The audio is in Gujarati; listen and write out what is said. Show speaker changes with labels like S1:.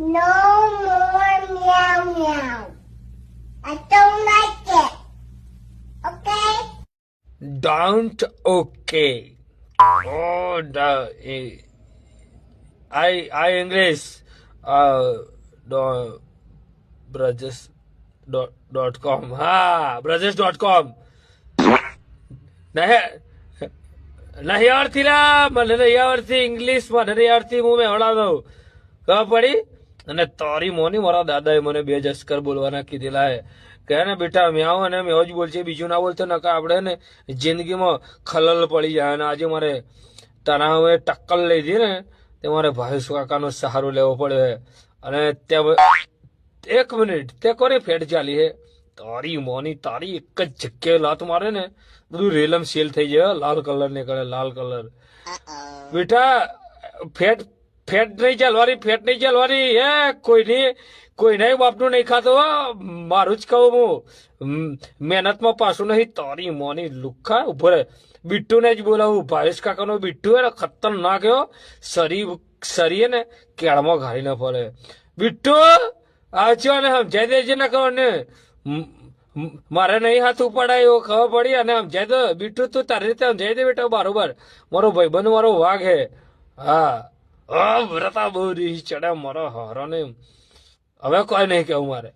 S1: No more meow meow. I don't like it. Okay?
S2: Don't okay. Oh, I English. Do, Brajes .com. હા brajes.com. નહીં આવડતી લા, મને નહીં આવડતી ઇંગ્લિશ, મને નહીં આવડતી, હું મેવડા દઉં. ખબર પડી? અને તારી મોની મારા દાદાએ મને બે જસ્કર બોલવાના કીધેલા હે કે ને બેટા મેવ અને મેવ જ બોલશે, બીજું ના બોલતો નકા આપણે ને જિંદગીમાં ખલલ પડી જાય. અને આજે મારે તણાવે ટક્કર લીધી ને તે મારે ભાવેશ કાકાનો સહારો લેવો પડ્યો. અને ત્યાં એક મિનિટ તે કોની ફેટ ચાલી હે? તારી મોની તારી એક જ જગ્યાએ લાત મારે ને બધું રેલમ સેલ થઈ જાય. લાલ કલર નીકળે, લાલ કલર. બેટા ફેટ ફેટ નહીં ચાલવાની, ફેટ નહીં ચાલવાની. હે કોઈના બાપનું નહીં ખાતો, મારું જ કહું હું. મહેનતમાં પાછું નહીં. તારી મોની લુખ્ખા ઉભો રહે. બિટ્ટુને જ બોલાવું. ભાવેશ કાકાનો બિટ્ટુ હે ને ખતરનાક એવો સરી ને કેળમાં ઘાલી ના પડે. બિટ્ટુ આવજો ને સમજાઈ દેજે ને કહો ને મારે નહીં હાથ ઉપાડાય એવો ખબર પડી. અને સમજાય દો બિટ્ટુ, તું તારી રીતે સમજાઈ દે બેટા બરોબર. મારો ભાઈબંધ મારો વાઘ હે. હા વ્રતા બહુ રીસ ચડે મારો હારો ને. હવે કોઈ નહીં કેવું મારે.